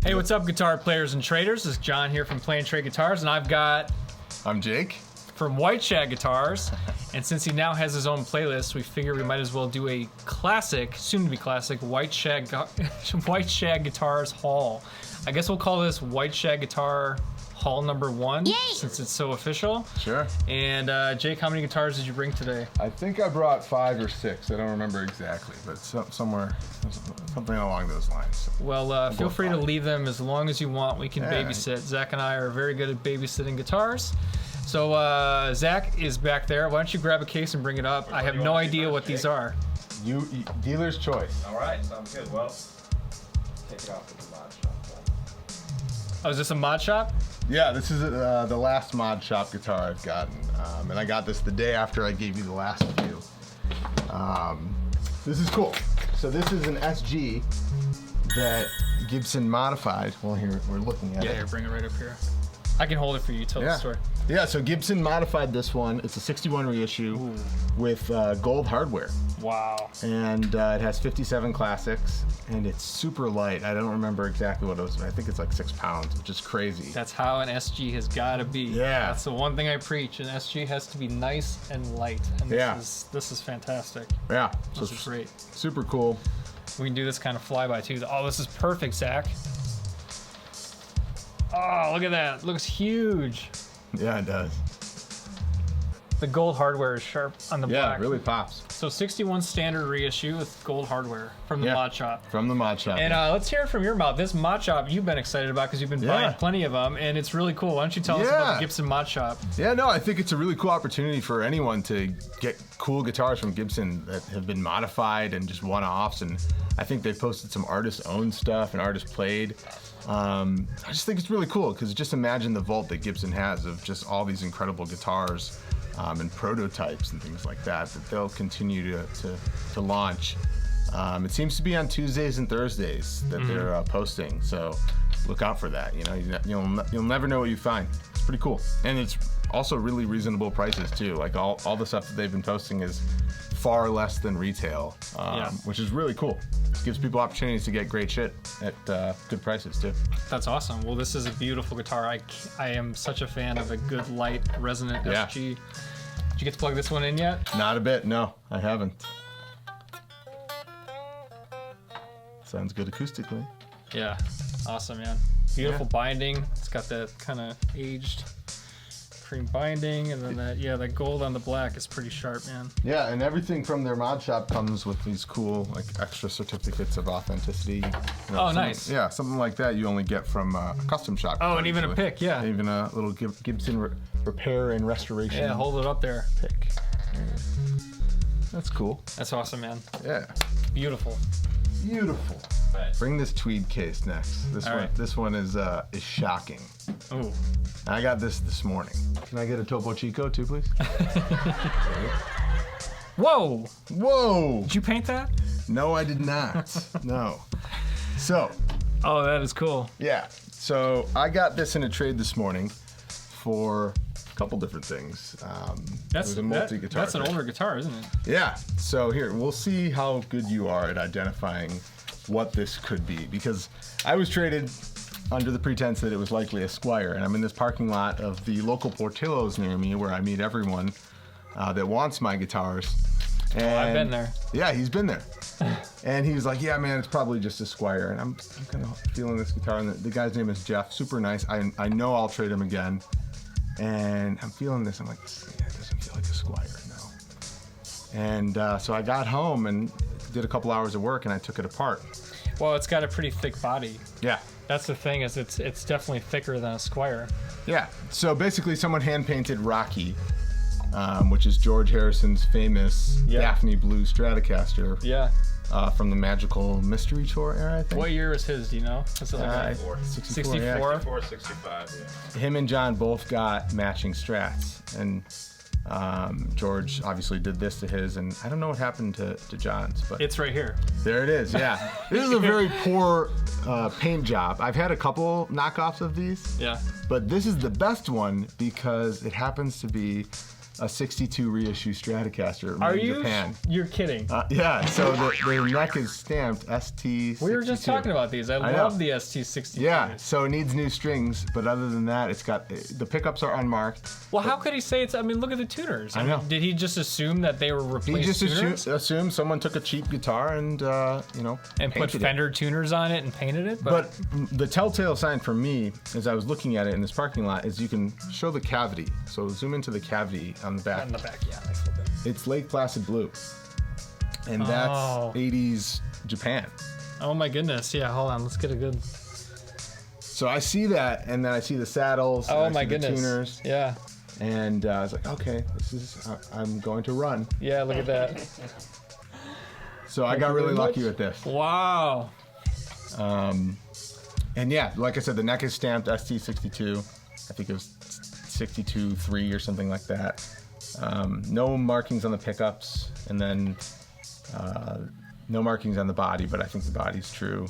Hey, what's up, guitar players and traders? This is John here from Play and Trade Guitars, and I'm Jake from White Shag Guitars. And since he now has his own playlist, we figure we might as well do a classic, soon-to-be classic, White Shag Guitars haul. I guess we'll call this White Shag Guitar haul number 1, since it's so official. Sure. And Jake, how many guitars did you bring today? I think I brought 5 or 6. I don't remember exactly, but somewhere, something along those lines. Well, feel free to leave them as long as you want. We can babysit. Zach and I are very good at babysitting guitars. So Zach is back there. Why don't you grab a case and bring it up? I have no idea what these are. You dealer's choice. All right, sounds good. Well, take it off with the mod shop. Oh, is this a mod shop? Yeah, this is the last mod shop guitar I've gotten, and I got this the day after I gave you the last few. This is cool. So this is an SG that Gibson modified. Well, here we're looking at it. Yeah, here, bring it right up here. I can hold it for you. Tell the story. Yeah, so Gibson modified this one. It's a 61 reissue with gold hardware. Wow. And it has 57 classics, and it's super light. I don't remember exactly what it was, but I think it's like 6 pounds, which is crazy. That's how an SG has got to be. Yeah. That's the one thing I preach. An SG has to be nice and light. And this is fantastic. Yeah. This is great. Super cool. We can do this kind of flyby too. Oh, this is perfect, Zach. Oh, look at that. It looks huge. Yeah, it does. The gold hardware is sharp on the black. Yeah, it really pops. So 61 standard reissue with gold hardware from the mod shop. From the mod shop. And let's hear it from your mouth. This mod shop you've been excited about because you've been buying plenty of them, and it's really cool. Why don't you tell us about the Gibson mod shop? Yeah, no, I think it's a really cool opportunity for anyone to get cool guitars from Gibson that have been modified and just one-offs. And I think they've posted some artist-owned stuff and artist-played. I just think it's really cool because just imagine the vault that Gibson has of just all these incredible guitars and prototypes and things like that they'll continue to launch. It seems to be on Tuesdays and Thursdays that they're posting, so look out for that. You know, you'll never know what you find. It's pretty cool, and it's also really reasonable prices too. Like all the stuff that they've been posting is far less than retail, which is really cool. It gives people opportunities to get great shit at good prices too. That's awesome. Well, this is a beautiful guitar. I am such a fan of a good light resonant SG. Did you get to plug this one in yet? Not a bit. No, I haven't. Sounds good acoustically. Yeah, awesome, man. Beautiful binding. It's got that kind of aged cream binding, and then that gold on the black is pretty sharp, man. Yeah, and everything from their mod shop comes with these cool like extra certificates of authenticity. You know, nice. Yeah, something like that you only get from a custom shop. Oh, and even a pick, yeah. Even a little Gibson repair and restoration. Yeah, hold it up there. Pick. That's cool. That's awesome, man. Yeah. Beautiful. Beautiful. Nice. Bring this tweed case next. This one is shocking. Oh. I got this morning. Can I get a Topo Chico too, please? Whoa! Whoa! Did you paint that? No, I did not. No. So. Oh, that is cool. Yeah. So I got this in a trade this morning for a couple different things. That's a multi-guitar. That's an older guitar, isn't it? Yeah. So here, we'll see how good you are at identifying what this could be, because I was traded under the pretense that it was likely a Squier, and I'm in this parking lot of the local Portillo's near me where I meet everyone that wants my guitars. And I've been there. Yeah, he's been there. And he was like, yeah, man, it's probably just a Squier. And I'm kind of feeling this guitar, and the guy's name is Jeff, super nice. I know I'll trade him again. And I'm feeling this, I'm like, yeah, it doesn't feel like a Squier, no. And so I got home and did a couple hours of work, and I took it apart. Well, it's got a pretty thick body. Yeah. That's the thing, is it's definitely thicker than a Squier. Yeah. So basically, someone hand painted Rocky, which is George Harrison's famous Daphne Blue Stratocaster. Yeah. From the Magical Mystery Tour era, I think. What year was his? Do you know? Was it like 64. 64? 65, yeah. Him and John both got matching strats, and George obviously did this to his, and I don't know what happened to John's, but it's right here. There it is. Yeah. This is a very poor paint job. I've had a couple knockoffs of these. Yeah. But this is the best one because it happens to be a 62 reissue Stratocaster Are made in you? Japan. You're kidding. Yeah, so the neck is stamped ST62. We were just talking about these. I know. love the ST62. Yeah, so it needs new strings, but other than that, it's got the pickups are unmarked. Well, how could he say it's? I mean, look at the tuners. I know. Did he just assume that they were He replaced just tuners assumed someone took a cheap guitar and and put painted it. Fender tuners on it and painted it? But the telltale sign for me, as I was looking at it in this parking lot, is you can show the cavity. So zoom into the cavity on the back. on the back, yeah, nice little bit. It's Lake Placid blue, and that's Oh. 80s Japan. Oh my goodness! Yeah, hold on. Let's get a good. So I see that, and then I see the saddles. and Oh I my see the goodness! tuners, Yeah, and I was like, okay, this is. I'm going to run. yeah. Look at that. So I got you really very lucky much. with this. Wow. And yeah, like I said, the neck is stamped ST62. I think it was 62.3 or something like that. No markings on the pickups, and then no markings on the body, but I think the body's true.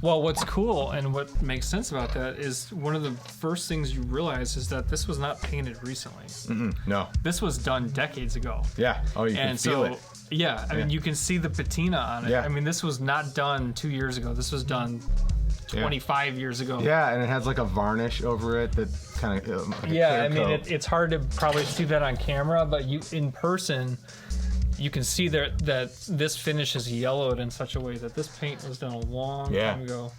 Well, what's cool and what makes sense about that is one of the first things you realize is that this was not painted recently. No. This was done decades ago. Yeah. Oh, you can And feel so, it. yeah, I mean, you can see the patina on it. Yeah. I mean, this was not done 2 years ago. This was done 25 years ago. Yeah, and it has like a varnish over it that kind of. Like Yeah, I mean, it's hard to probably see that on camera, but you in person, you can see that this finish is yellowed in such a way that this paint was done a long time ago.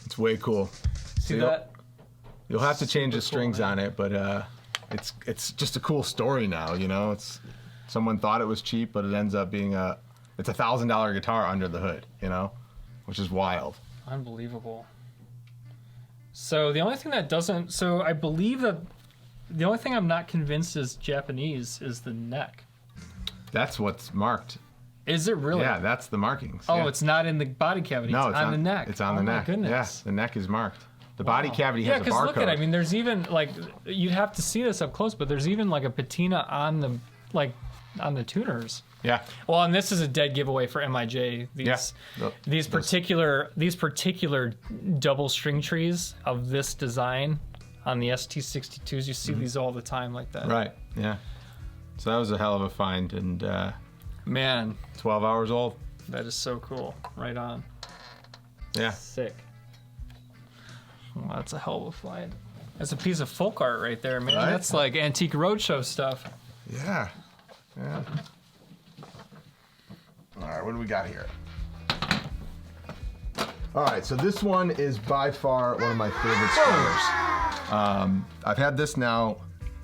It's way cool. See So that? You'll have to change the Super cool, strings man. on it, but it's just a cool story now. You know, it's someone thought it was cheap, but it ends up being it's $1,000 guitar under the hood. You know, which is wild. Unbelievable. So the only thing that doesn't, so I believe that the only thing I'm not convinced is Japanese is the neck. That's what's marked. Is it really? Yeah, that's the markings. Oh, yeah. it's not in the body cavity. No, it's on the neck. It's on oh the my neck. goodness. Yeah, the neck is marked. The body cavity Yeah, has a because barcode. look at it. I mean, there's even like you'd have to see this up close, but there's even like a patina on the on the tuners. yeah. Well, and this is a dead giveaway for MIJ. These particular double string trees of this design on the ST62s. You see these all the time like that. Right. Yeah. So that was a hell of a find, and Man, 12 hours old. that is so cool. Right on. Yeah. Sick. Well, that's a hell of a find. That's a piece of folk art right there, man. Right? That's like Antique Roadshow stuff. Yeah. Yeah. All right, what do we got here? All right, so this one is by far one of my favorite squires. I've had this now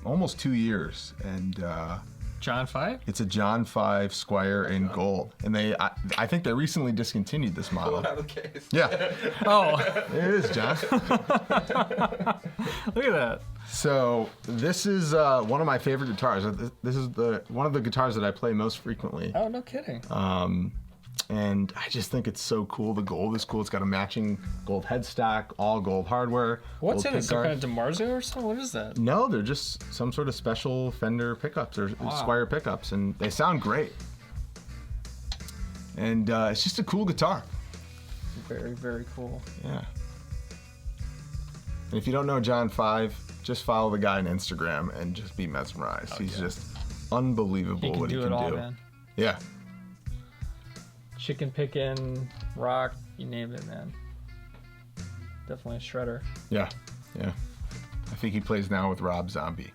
almost 2 years, and John 5? it's a John 5 Squire in gold. And I think they recently discontinued this model. Out of the case. Yeah, Oh, it is, John. look at that. So this is one of my favorite guitars. This is one of the guitars that I play most frequently. Oh, no kidding. And I just think it's so cool. The gold is cool. It's got a matching gold headstock, all gold hardware. What's gold in it? Some pickguard. kind of DeMarzio or something? What is that? No, they're just some sort of special Fender pickups or Squire pickups, and they sound great. And it's just a cool guitar. Very, very cool. Yeah. And if you don't know John 5, just follow the guy on Instagram and just be mesmerized. He's just unbelievable He can what do he it can all, do. man. Yeah. Chicken picking, rock, you name it, man. Definitely a shredder. Yeah. Yeah. I think he plays now with Rob Zombie.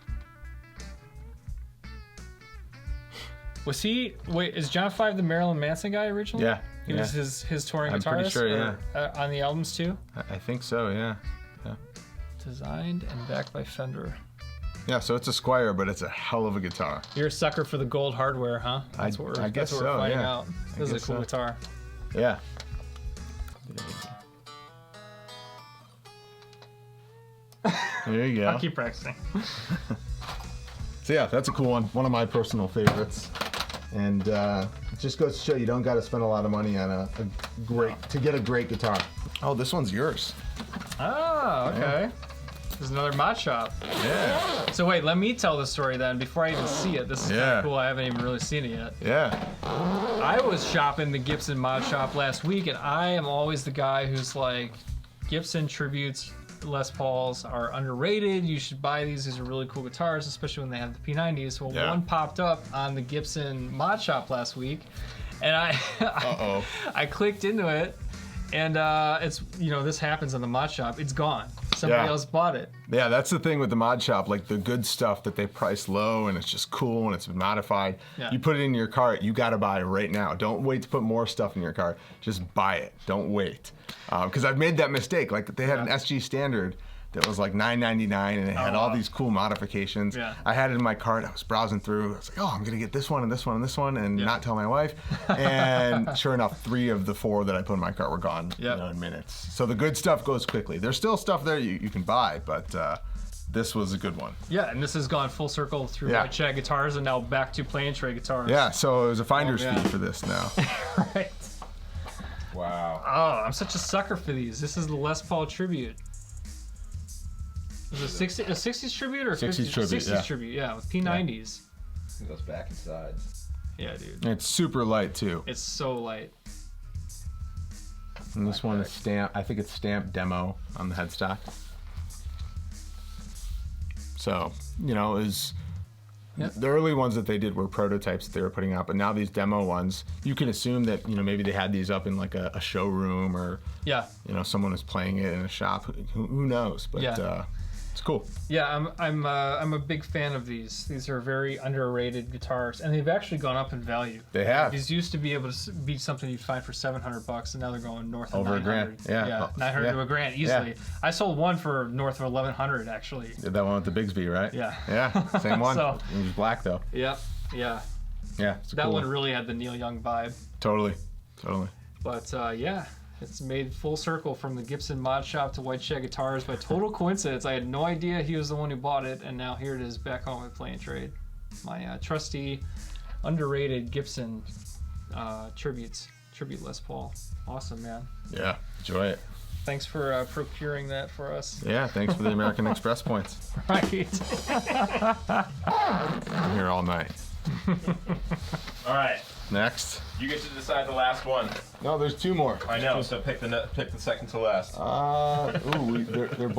Was he? Wait, is John 5 the Marilyn Manson guy originally? Yeah. He was his touring I'm guitarist. pretty sure, or, on the albums too. I think so, yeah. Designed and backed by Fender. Yeah, so it's a Squire, but it's a hell of a guitar. You're a sucker for the gold hardware, huh? That's what we're, I guess that's what we're so, finding yeah. out. I This is a guess cool so. guitar. Yeah. There you go. I'll keep practicing. So yeah, that's a cool one. One of my personal favorites. And it just goes to show you don't got to spend a lot of money on to get a great guitar. Oh, this one's yours. Oh, okay. There's another mod shop. Yeah. So wait, let me tell the story then before I even see it. This is kind Yeah. of cool. I haven't even really seen it yet. Yeah. I was shopping the Gibson mod shop last week, and I am always the guy who's like, Gibson tributes Les Pauls are underrated. You should buy these. These are really cool guitars, especially when they have the P90s. Well, Yeah. one popped up on the Gibson Mod Shop last week, and I clicked into it, and it's, you know, this happens on the Mod Shop. It's gone. Somebody else bought it. Yeah, that's the thing with the mod shop, like the good stuff that they price low and it's just cool and it's been modified. Yeah. You put it in your cart, you gotta buy it right now. Don't wait to put more stuff in your cart. Just buy it. Don't wait. Because I've made that mistake. Like they had an SG Standard that was like $9.99 and it had all these cool modifications. Yeah. I had it in my cart. I was browsing through. I was like, oh, I'm gonna get this one and this one and this one, and not tell my wife. And sure enough, 3 of the 4 that I put in my cart were gone in minutes. So the good stuff goes quickly. There's still stuff there you can buy, but this was a good one. Yeah, and this has gone full circle through White Shag guitars and now back to Play and Tray guitars. Yeah, so it was a finder's fee for this now. Right. Wow. Oh, I'm such a sucker for these. This is the Les Paul tribute. Is it a 60s tribute or 60s tribute, 60s tribute, yeah, with P90s. It goes back and sides. Yeah, dude. And it's super light too. It's so light. And this one is stamped. I think it's stamped demo on the headstock. So, you know, is the early ones that they did were prototypes that they were putting out, but now these demo ones, you can assume that, you know, maybe they had these up in like a showroom or, you know, someone was playing it in a shop. Who knows? But it's cool. Yeah, I'm a big fan of these. These are very underrated guitars, and they've actually gone up in value. They have. These used to be able to be something you'd find for $700, and now they're going north of Over $900. $1,000. Yeah. 900 to $1,000 easily. I sold one for north of $1,100 actually. Did that one with the Bigsby, right? Yeah. Yeah, same one. So, it was black though. Yeah. Yeah, it's a That cool one really had the Neil Young vibe. Totally. But it's made full circle from the Gibson Mod Shop to White Shag Guitars by total coincidence. I had no idea he was the one who bought it, and now here it is back home at Play and Trade. My trusty, underrated Gibson tribute Les Paul. Awesome, man. Yeah, enjoy it. Thanks for procuring that for us. Yeah, thanks for the American Express points. Right. I'm here all night. All right. Next. You get to decide the last one. No, there's 2 more. I know. So pick the second to last. They're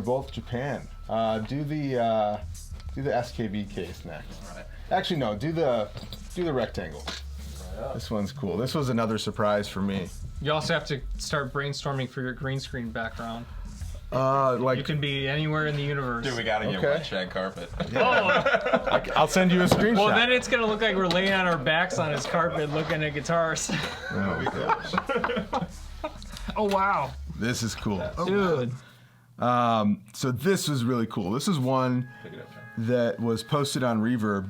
both Japan. Do the SKB case next. All right. Actually, no. Do the rectangle. This one's cool. This was another surprise for me. You also have to start brainstorming for your green screen background. Like You can be anywhere in the universe. Dude, we gotta get white shag carpet. I'll send you a screenshot. Well, then it's gonna look like we're laying on our backs on his carpet looking at guitars. Oh, gosh. Oh wow, This is cool. dude. So this was really cool. This is one Pick it up, John. that was posted on Reverb,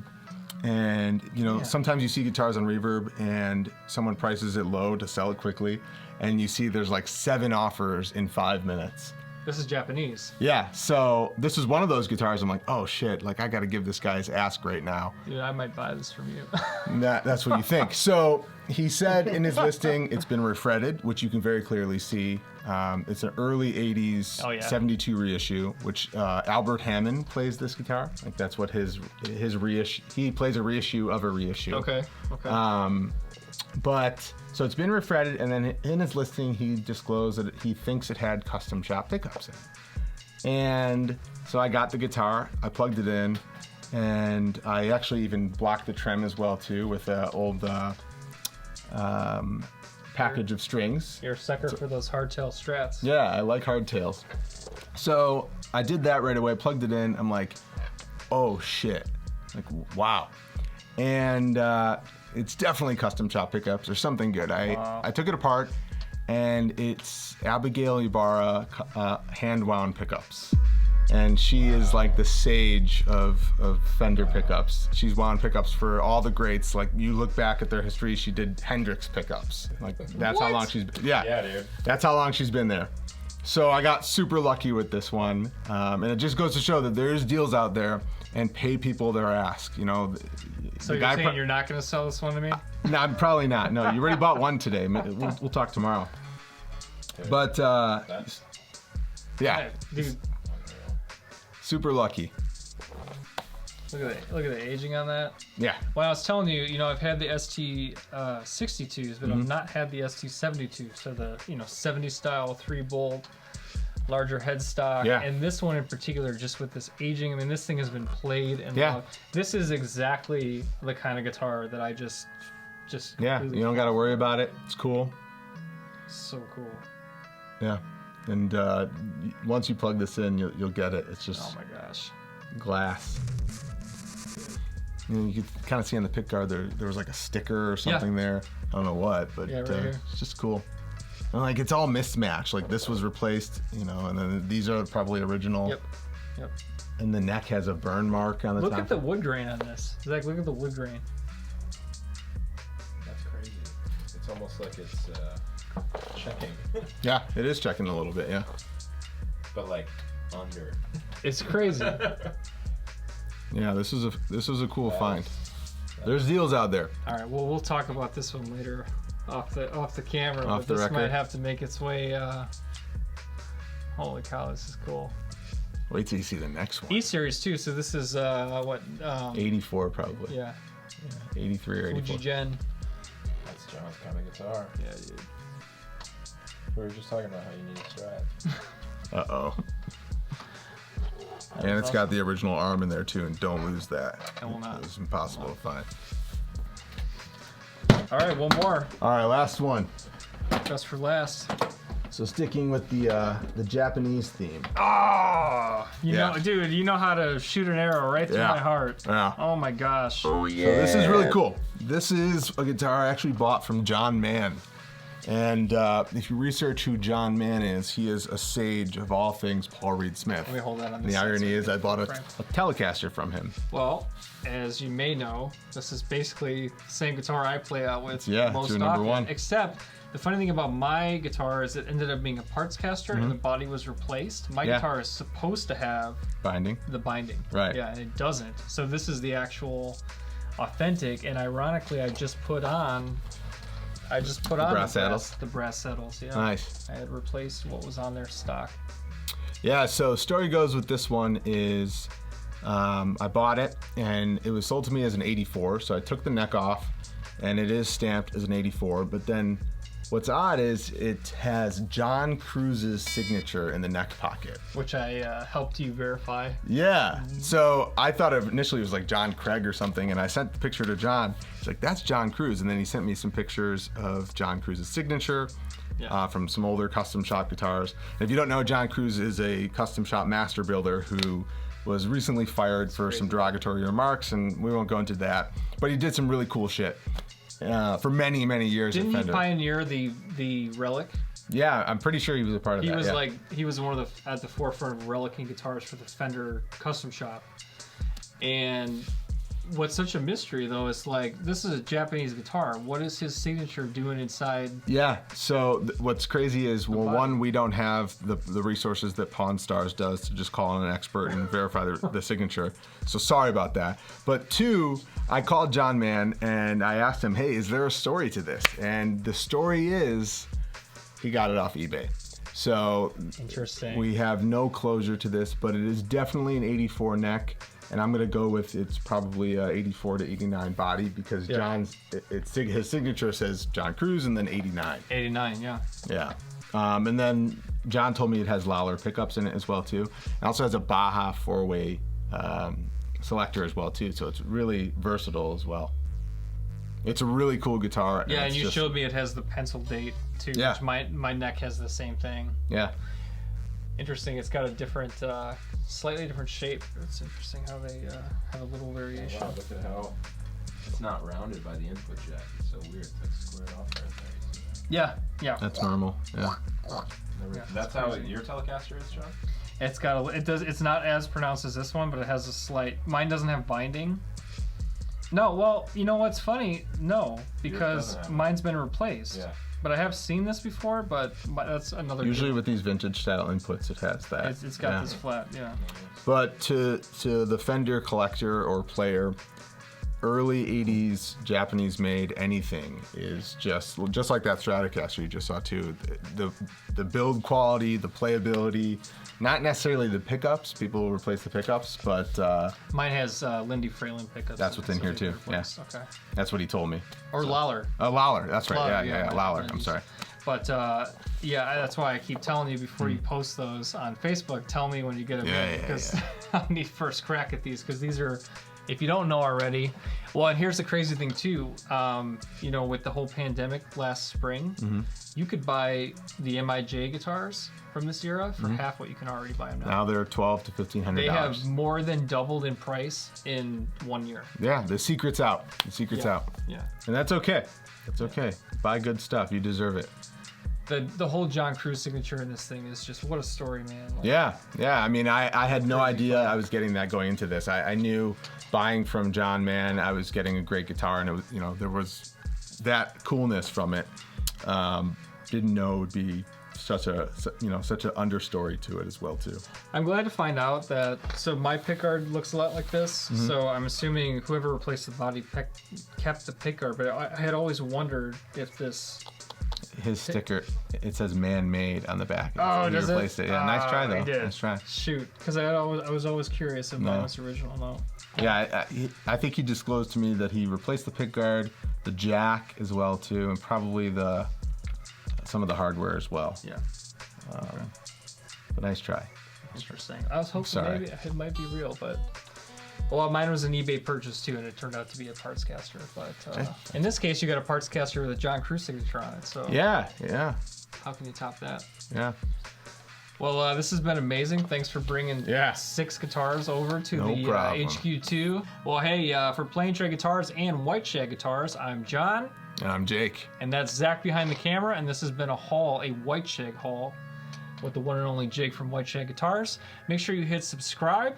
and you know sometimes you see guitars on Reverb and someone prices it low to sell it quickly, and you see there's like 7 offers in 5 minutes. This is Japanese. Yeah, so this is one of those guitars. I'm like, oh shit, like I got to give this guy his ask right now. Dude, I might buy this from you. That's what you think. So he said in his listing, it's been refretted, which you can very clearly see. It's an early 80s 72 reissue, which Albert Hammond plays this guitar. Like that's what his reissue, he plays a reissue of a reissue. Okay. But so it's been refretted, and then in his listing, he disclosed that he thinks it had custom shop pickups in. And so I got the guitar, I plugged it in, and I actually even blocked the trem as well too with an old package of strings. You're a sucker for those hardtail strats. Yeah, I like hardtails. So I did that right away, plugged it in. I'm like, oh shit, like wow. And it's definitely custom chop pickups or something good. I took it apart, and it's Abigail Ybarra hand wound pickups. And she is like the sage of Fender pickups. She's wound pickups for all the greats. Like you look back at their history, she did Hendrix pickups. Like that's how long she's been. Yeah, dude. That's how long she's been there. So I got super lucky with this one, and it just goes to show that there's deals out there, and pay people their ask. You know. So you're saying you're not going to sell this one to me? No, probably not. No, you already bought one today. We'll talk tomorrow. But yeah, Dude, super lucky. look at the aging on that. Yeah. Well, I was telling you, you know, I've had the ST62s, but I've not had the ST72. So the 70 style 3-bolt larger headstock. Yeah. And this one in particular, just with this aging, I mean, this thing has been played and loved. This is exactly the kind of guitar that I just Yeah, completely you don't got to worry about it. It's cool. So cool. Yeah. And once you plug this in, you'll get it. It's just Oh my gosh. glass. You could kind of see on the pick guard there was like a sticker or something there. I don't know what, but Yeah, right here. it's just cool. And like it's all mismatched. Like this was replaced, and then these are probably original. Yep. And the neck has a burn mark on the Look top. at the wood grain on this. Zach, look at the wood grain. That's crazy. It's almost like it's checking, Yeah, it is checking a little bit. Yeah. but like under. It's crazy. Yeah, this is a cool find. There's deals out there. All right, well, we'll talk about this one later off the camera. Off but the this record. might have to make its way. Holy cow, this is cool. Wait till you see the next one. E series too. So this is what? 84 probably. Yeah, 83 or 84. Fuji Gen. That's John's kind of guitar. Yeah, dude. We were just talking about how you need a strap. Uh-oh. And it's got the original arm in there too, and don't lose that. I will not. It's impossible to find. All right, one more. All right, last one. Just for last. So sticking with the Japanese theme. Oh, you Yeah. know, dude, you know how to shoot an arrow right through Yeah. my heart. Yeah. Oh my gosh. So this is really cool. This is a guitar I actually bought from John Mann. And if you research who John Mann is, he is a sage of all things Paul Reed Smith. Let me hold that on And this the side irony so is I bought a frame. Telecaster from him. Well, as you may know, this is basically the same guitar I play out with Yeah, most it's your number often. one. Except the funny thing about my guitar is it ended up being a parts caster and the body was replaced. My Mm-hmm. Yeah. guitar is supposed to have Binding. the binding. Right. Yeah, and it doesn't. So this is the actual authentic, and ironically, I just put on brass saddles? The brass saddles, yeah. Nice. I had replaced what was on their stock. Yeah, so story goes with this one is I bought it and it was sold to me as an 84, so I took the neck off and it is stamped as an 84, but then what's odd is it has John Cruise's signature in the neck pocket. Which I helped you verify. Yeah, so I thought initially it was like John Craig or something, and I sent the picture to John. He's like, that's John Cruise, and then he sent me some pictures of John Cruise's signature. Yeah. From some older custom shop guitars. And if you don't know, John Cruise is a custom shop master builder who was recently fired for some derogatory remarks, and we won't go into that. But he did some really cool shit for many, many years Didn't at he Fender. pioneer the Relic? Yeah, I'm pretty sure he was a part of He that. was yeah. he was one of at the forefront of relicing guitars for the Fender custom shop. And what's such a mystery though is like, this is a Japanese guitar. What is his signature doing inside? Yeah, so what's crazy is, well, body. one, we don't have the resources that Pawn Stars does to just call in an expert and verify the signature. So sorry about that. But two, I called John Mann and I asked him, hey, is there a story to this? And the story is he got it off eBay. So Interesting. we have no closure to this, but it is definitely an 84 neck. And I'm gonna go with it's probably a 84 to 89 body because Yeah. his signature says John Cruise and then 89. 89, yeah. Yeah. And then John told me it has Lawler pickups in it as well too. It also has a Baja 4-way selector as well too, so it's really versatile as well. It's a really cool guitar. Yeah, and it's you just- showed me it has the pencil date too, Yeah. which my neck has the same thing. Yeah. Interesting, it's got a different, slightly different shape. It's interesting how they have a little variation. Wow, look at how it's not rounded by the input jack. It's so weird. It's like squared off right there. You see that? Yeah. That's normal. Yeah. Never- Yeah, That's how your Telecaster is, John? It's got it's not as pronounced as this one, but it has a slight. Mine doesn't have binding. No, well, you know what's funny? No, because doesn't have it. mine's been replaced. Yeah. But I have seen this before, but that's another. Usually with these vintage style inputs, it has that. it's got Yeah. this flat, yeah. But to the Fender collector or player, early 80s Japanese made anything is just like that Stratocaster you just saw too. The build quality, the playability, not necessarily the pickups. People will replace the pickups, but Mine has Lindy Fralin pickups. That's what's in here, they too, replaced. Okay. that's what he told me. Or Lawler. Lawler, that's right. Lawler, yeah, yeah, Lawler. I'm Lindy's. sorry. But yeah, that's why I keep telling you before you post those on Facebook. Tell me when you get them in, because I'll need first crack at these, because these are, if you don't know already. Well, and here's the crazy thing too. You know, with the whole pandemic last spring, you could buy the MIJ guitars from this era for half what you can already buy them now. Now they're $1,200 to $1,500. They have more than doubled in price in 1 year. Yeah, the secret's out. The secret's out. Yeah. And that's okay. That's okay. Buy good stuff. You deserve it. The whole John Cruz signature in this thing is just, what a story, man. Like, Yeah. I mean, I had no idea I was getting that going into this. I knew buying from John Mann, I was getting a great guitar, and it was, you know, there was that coolness from it. Didn't know it would be such a, you know, such an understory to it as well too. I'm glad to find out that, so my pickguard looks a lot like this, so I'm assuming whoever replaced the body kept the pickguard, but I had always wondered if this... His sticker, it says man-made on the back. Oh, He does it? replaced it? Yeah, nice try though. I did. Nice try. Shoot, because I was always curious if mine was original. No. Yeah, I think he disclosed to me that he replaced the pickguard, the jack as well too, and probably some of the hardware as well. Yeah. But nice try. Interesting. I was hoping maybe it might be real, but... Well, mine was an eBay purchase too, and it turned out to be a parts caster. But in this case, you got a parts caster with a John Cruz signature on it. So Yeah. how can you top that? Yeah. Well, this has been amazing. Thanks for bringing 6 guitars over to No the problem. HQ2. Well, hey, for Plain Tray Guitars and White Shag Guitars, I'm John. And I'm Jake. And that's Zach behind the camera, and this has been a White Shag haul with the one and only Jake from White Shag Guitars. Make sure you hit subscribe.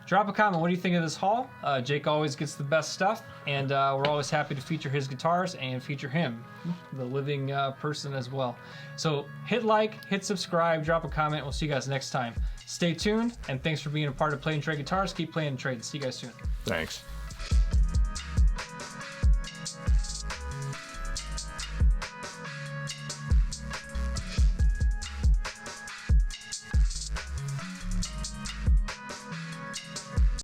Drop a comment. What do you think of this haul? Jake always gets the best stuff, and we're always happy to feature his guitars and feature him, the living person as well. So hit like, hit subscribe, drop a comment. We'll see you guys next time. Stay tuned, and thanks for being a part of Plain Trade Guitars. Keep playing trade. See you guys soon. Thanks.